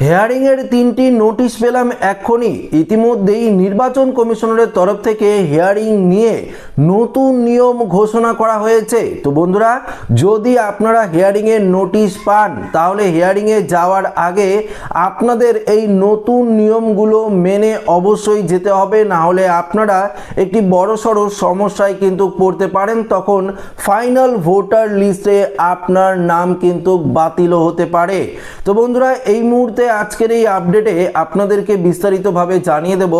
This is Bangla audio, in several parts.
হেয়ারিংয়ের 3টি নোটিশ পেলাম এক্ষুনি। ইতিমধ্যেই নির্বাচন কমিশনারের তরফ থেকে হেয়ারিং নিয়ে নতুন নিয়ম ঘোষণা করা হয়েছে। তো বন্ধুরা, যদি আপনারা হেয়ারিংয়ের নোটিশ পান তাহলে হেয়ারিংয়ে যাওয়ার আগে আপনাদের এই নতুন নিয়মগুলো মেনে অবশ্যই যেতে হবে, না হলে আপনারা একটি বড়সড় সমস্যায় কিন্তু পড়তে পারেন। তখন ফাইনাল ভোটার লিস্টে আপনার নাম কিন্তু বাতিলও হতে পারে। তো বন্ধুরা, এই মুহূর্তে আজকের এই আপডেটে আপনাদেরকে বিস্তারিতভাবে জানিয়ে দেব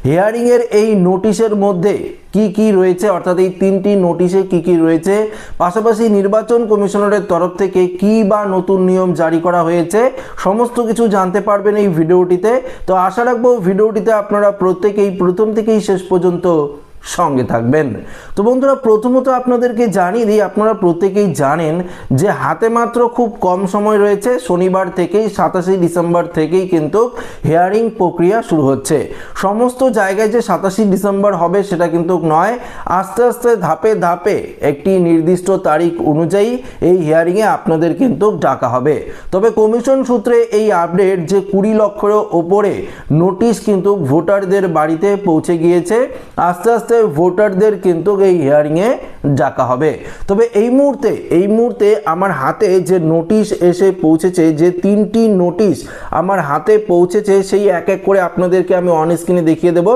হেয়ারিংয়ের এই নোটিশের মধ্যে কি কি রয়েছে, অর্থাৎ এই 3টি নোটিশে কি কি রয়েছে, পাশাপাশি নির্বাচন কমিশনারের তরফ থেকে কি বা নতুন নিয়ম জারি করা হয়েছে, সমস্ত কিছু জানতে পারবেন এই ভিডিওটিতে। তো আশা রাখবো ভিডিওটিতে আপনারা প্রত্যেকেই প্রথম থেকেই শেষ পর্যন্ত সঙ্গে থাকবেন। তো বন্ধুরা, প্রথমত আপনাদেরকে জানিয়ে দিই, আপনারা প্রত্যেকেই জানেন যে হাতে মাত্র খুব কম সময় রয়েছে। শনিবার থেকেই 27শে ডিসেম্বর থেকেই কিন্তু হেয়ারিং প্রক্রিয়া শুরু হচ্ছে। সমস্ত জায়গায় যে 27শে ডিসেম্বর হবে সেটা কিন্তু নয়, আস্তে আস্তে ধাপে ধাপে একটি নির্দিষ্ট তারিখ অনুযায়ী এই হিয়ারিংয়ে আপনাদের কিন্তু ডাকা হবে। তবে কমিশন সূত্রে এই আপডেট যে 20 লক্ষের ওপরে নোটিশ কিন্তু ভোটারদের বাড়িতে পৌঁছে গিয়েছে। আস্তে আস্তে ভোটারদের কিন্তু এই হিয়ারিংয়ে ডাকা হবে। তবে এই মুহূর্তে আমার হাতে যে নোটিশ এসে পৌঁছেছে, যে 3টি নোটিশ আমার হাতে পৌঁছেছে, সেই এক এক করে আপনাদেরকে আমি অন স্ক্রিনে দেখিয়ে দেব।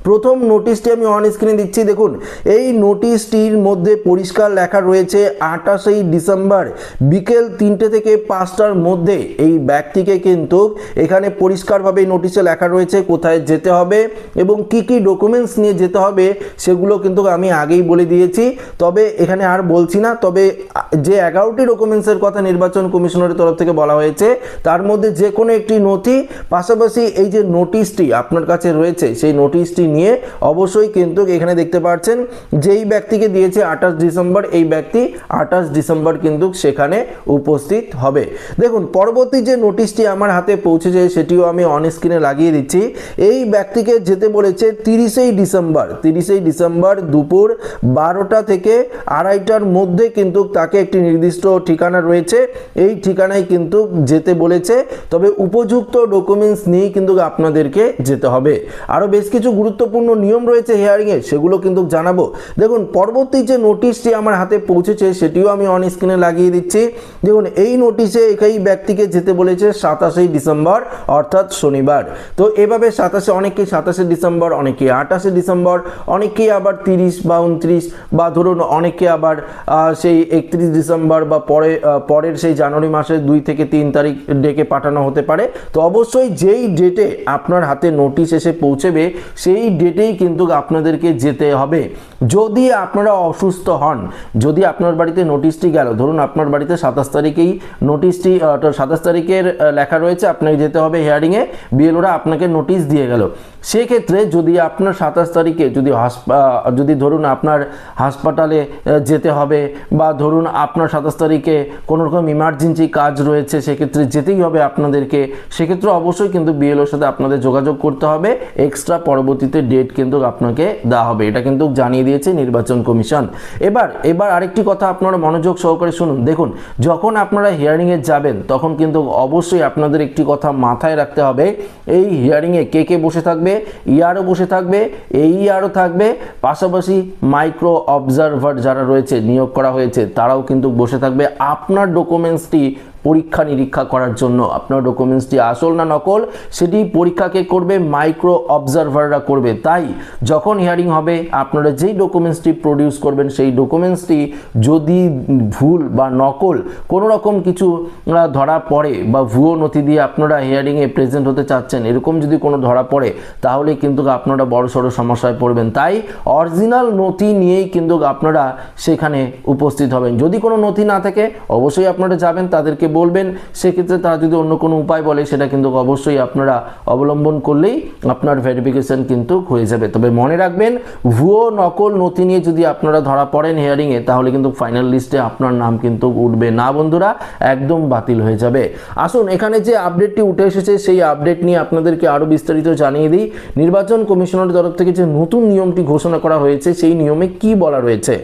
প্রথম নোটিশটি আমি অন স্ক্রিনে দিচ্ছি। দেখুন, এই নোটিশটির মধ্যে পরিষ্কার লেখা রয়েছে 28শে ডিসেম্বর বিকেল 3টে থেকে 5টার মধ্যে এই ব্যক্তিকে কিন্তু এখানে পরিষ্কারভাবে নোটিশে লেখা রয়েছে কোথায় যেতে হবে এবং কি কি ডকুমেন্টস নিয়ে যেতে হবে সেগুলো কিন্তু আমি আগেই বলে দিয়েছি। তবে এখানে আর বলছি না। তবে যে 11টি ডকুমেন্টসের কথা নির্বাচন কমিশনারের তরফ থেকে বলা হয়েছে, তার মধ্যে যে কোনো একটি নথি, পাশাপাশি এই যে নোটিশটি আপনার কাছে রয়েছে সেই নোটিশটি নিয়ে অবশ্যই কিন্তু এখানে দেখতে পাচ্ছেন যেই ব্যক্তিকে দিয়েছে 28 ডিসেম্বর, এই ব্যক্তি 28 ডিসেম্বর কিন্তু সেখানে উপস্থিত হবে। দেখুন, পরবর্তী যে নোটিশটি আমার হাতে পৌঁছেছে সেটিও আমি অন স্ক্রিনে লাগিয়ে দিচ্ছি। এই ব্যক্তিকে যেতে বলেছে 30শে ডিসেম্বর দুপুর 12টা থেকে 2:30টার মধ্যে কিন্তু তাকে একটি নির্দিষ্ট ঠিকানা রয়েছে, এই ঠিকানায় কিন্তু যেতে বলেছে। তবে উপযুক্ত ডকুমেন্টস নিয়েই কিন্তু আপনাদেরকে যেতে হবে। আরও বেশ কিছু গুরুত্বপূর্ণ নিয়ম রয়েছে হিয়ারিংয়ে, সেগুলো কিন্তু জানাবো। দেখুন, পরবর্তী যে নোটিশটি আমার হাতে পৌঁছেছে সেটিও আমি অন স্ক্রিনে লাগিয়ে দিচ্ছি। দেখুন, এই নোটিশে এই ব্যক্তিকে যেতে বলেছে 27শে ডিসেম্বর অর্থাৎ শনিবার। তো এভাবে 27শে, অনেকে 27শে ডিসেম্বর, অনেকে 28শে ডিসেম্বর, অনেকেই আবার 30 বা 29, বা ধরুন অনেকে আবার সেই 31 ডিসেম্বর বা পরের সেই জানুয়ারি মাসের 2 থেকে 3 তারিখ ডেকে পাঠানো হতে পারে। তো অবশ্যই যেই ডেটে আপনার হাতে নোটিশ এসে পৌঁছবে সেই ডেটেই কিন্তু আপনাদেরকে যেতে হবে। যদি আপনারা অসুস্থ হন, যদি আপনার বাড়িতে নোটিশটি গেল, ধরুন আপনার বাড়িতে 27 তারিখেই নোটিশটি, 27 তারিখের লেখা রয়েছে আপনাকে যেতে হবে হিয়ারিংয়ে, বিএলওরা আপনাকে নোটিশ দিয়ে গেল, সেক্ষেত্রে যদি আপনার 27 তারিখে যদি ধরুন আপনার হাসপাতালে যেতে হবে, বা ধরুন আপনার 27 তারিখে কোনো রকম ইমার্জেন্সি কাজ রয়েছে, সেক্ষেত্রে যেতেই হবে আপনাদেরকে, সেক্ষেত্রে অবশ্যই কিন্তু বিএলওর সাথে আপনাদের যোগাযোগ করতে হবে। এক্সট্রা পরবর্তীতে ডেট কিন্তু আপনাকে দেওয়া হবে, এটা কিন্তু জানিয়ে দিয়েছে নির্বাচন কমিশন। এবার আরেকটি কথা আপনারা মনোযোগ সহকারে শুনুন। দেখুন, যখন আপনারা হিয়ারিংয়ে যাবেন তখন কিন্তু অবশ্যই আপনাদের একটি কথা মাথায় রাখতে হবে, এই হিয়ারিংয়ে কে কে বসে থাকবে, ইয়ারও বসে থাকবে, এইআরও থাকবে, পাশাপাশি মাইক্রো অবজারভার যারা রয়েছে নিয়োগ করা হয়েছে তারাও কিন্তু বসে থাকবে আপনার ডকুমেন্টসটি পরীক্ষা নিরীক্ষা করার জন্য। আপনার ডকুমেন্টসটি আসল না নকল সেটি পরীক্ষাকে করবে মাইক্রো অবজারভাররা করবে। তাই যখন হিয়ারিং হবে আপনারা যেই ডকুমেন্টসটি প্রডিউস করবেন সেই ডকুমেন্টসটি যদি ভুল বা নকল কোনো রকম কিছু ধরা পড়ে, বা ভুয়ো নথি দিয়ে আপনারা হিয়ারিংয়ে প্রেজেন্ট হতে চাচ্ছেন, এরকম যদি কোনো ধরা পড়ে তাহলে কিন্তু আপনারা বড়সড় সমস্যায় পড়বেন। তাই অরিজিনাল নথি নিয়েই কিন্তু আপনারা সেখানে উপস্থিত হবেন। যদি কোনো নথি না থাকে অবশ্যই আপনারা যাবেন, তাদেরকে বলবেন, সেক্ষেত্রে তারা যদি অন্য কোনো উপায় বলে সেটা কিন্তু অবশ্যই আপনারা অবলম্বন করলেই আপনার ভেরিফিকেশন কিন্তু হয়ে যাবে। তবে মনে রাখবেন, ভুয়ো নকল নথি নিয়ে যদি আপনারা ধরা পড়েন হিয়ারিংয়ে তাহলে কিন্তু ফাইনাল লিস্টে আপনার নাম কিন্তু উঠবে না বন্ধুরা, একদম বাতিল হয়ে যাবে। আসুন এখানে যে আপডেটটি উঠে এসেছে সেই আপডেট নিয়ে আপনাদেরকে আরও বিস্তারিত জানিয়ে দিই। নির্বাচন কমিশনের তরফ থেকে যে নতুন নিয়মটি ঘোষণা করা হয়েছে সেই নিয়মে কি বলা রয়েছে।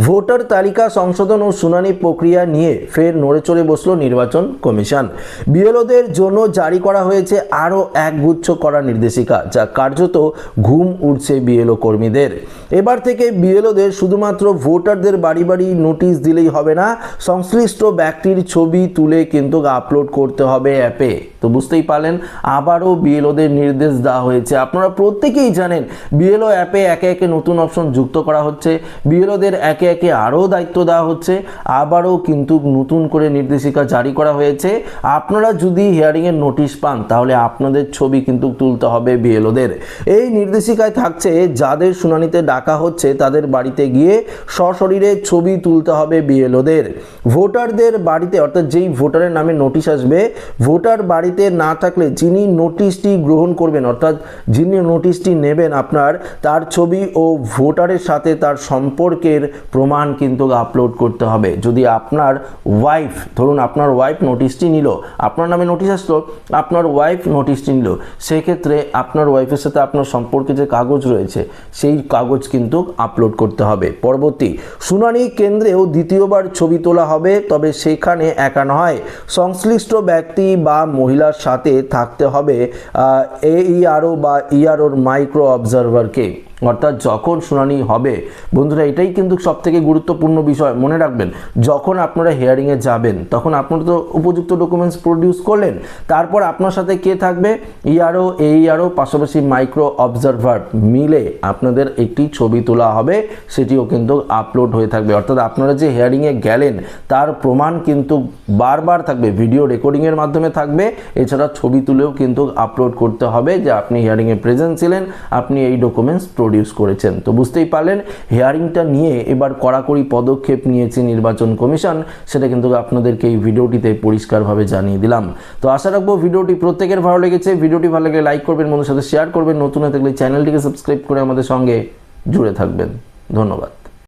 ভোটার তালিকা সংশোধন ও শুনানি প্রক্রিয়া নিয়ে ফের নড়েচড়ে বসল নির্বাচন কমিশন। বিএলওদের জন্য জারি করা হয়েছে আরও একগুচ্ছ করা নির্দেশিকা, যা কার্যত ঘুম উঠছে বিএলও কর্মীদের। এবার থেকে বিএলওদের শুধুমাত্র ভোটারদের বাড়ি বাড়ি নোটিশ দিলেই হবে না, সংশ্লিষ্ট ব্যক্তির ছবি তুলে কিন্তু আপলোড করতে হবে অ্যাপে। তো বুঝতেই পারলেন, আবারও বিএলওদের নির্দেশ দেওয়া হয়েছে। আপনারা প্রত্যেকেই জানেন বিএলও অ্যাপে একে একে নতুন অপশন যুক্ত করা হচ্ছে, বিএলওদের একে একে আরও দায়িত্ব দেওয়া হচ্ছে, আবারও কিন্তু নতুন করে নির্দেশিকা জারি করা হয়েছে। আপনারা যদি হিয়ারিংয়ের নোটিশ পান তাহলে আপনাদের ছবি কিন্তু তুলতে হবে বিএলওদের। এই নির্দেশিকায় থাকছে যাদের শুনানিতে ডাকা হচ্ছে তাদের বাড়িতে গিয়ে সশরীরে ছবি তুলতে হবে বিএলওদের। ভোটারদের বাড়িতে, অর্থাৎ যেই ভোটারের নামে নোটিশ আসবে, ভোটার বাড়িতে না থাকলে যিনি নোটিশটি গ্রহণ করবেন, অর্থাৎ যিনি নোটিশটি নেবেন আপনার, তার ছবি ও ভোটারের সাথে তার সম্পর্কের প্রমাণ কিন্তু আপলোড করতে হবে। যদি আপনার ওয়াইফ, ধরুন আপনার ওয়াইফ নোটিশটি নিল, আপনার নামে নোটিশ আসলো, আপনার ওয়াইফ নোটিশটি নিল, সেক্ষেত্রে আপনার ওয়াইফের সাথে আপনার সম্পর্কে যে কাগজ রয়েছে সেই কাগজ কিন্তু আপলোড করতে হবে। পরবর্তী শুনানি কেন্দ্রেও দ্বিতীয়বার ছবি তোলা হবে, তবে সেখানে একা নয়, সংশ্লিষ্ট ব্যক্তি বা মহিলার সাথে থাকতে হবে এইআরও বা ইআরওর মাইক্রো অবজারভারকে। অর্থাৎ যখন শুনানি হবে, বন্ধুরা এটাই কিন্তু সবথেকে গুরুত্বপূর্ণ বিষয়, মনে রাখবেন, যখন আপনারা হিয়ারিংয়ে যাবেন তখন আপনারা তো উপযুক্ত ডকুমেন্টস প্রডিউস করলেন, তারপর আপনার সাথে কে থাকবে, ইআরও, এইআরও, পাশাপাশি মাইক্রো অবজারভার মিলে আপনাদের একটি ছবি তোলা হবে, সেটিও কিন্তু আপলোড হয়ে থাকবে। অর্থাৎ আপনারা যে হিয়ারিংয়ে গেলেন তার প্রমাণ কিন্তু বারবার থাকবে, ভিডিও রেকর্ডিংয়ের মাধ্যমে থাকবে, এছাড়া ছবি তুলেও কিন্তু আপলোড করতে হবে যে আপনি হিয়ারিংয়ে প্রেজেন্ট ছিলেন, আপনি এই ডকুমেন্টস প্রডিউস করেছেন। তো বুঝতেই পারলেন হিয়ারিংটা নিয়ে এবার কড়াকড়ি পদক্ষেপ নিয়েছে নির্বাচন কমিশন, সেটা কিন্তু আপনাদেরকে এই ভিডিওটিতে পরিষ্কারভাবে জানিয়ে দিলাম। তো আশা রাখবো ভিডিওটি প্রত্যেকের ভালো লেগেছে। ভিডিওটি ভালো লাগলে লাইক করবেন, বন্ধুদের সাথে শেয়ার করবেন, নতুন হয়ে থাকলে চ্যানেলটিকে সাবস্ক্রাইব করে আমাদের সঙ্গে জুড়ে থাকবেন। ধন্যবাদ।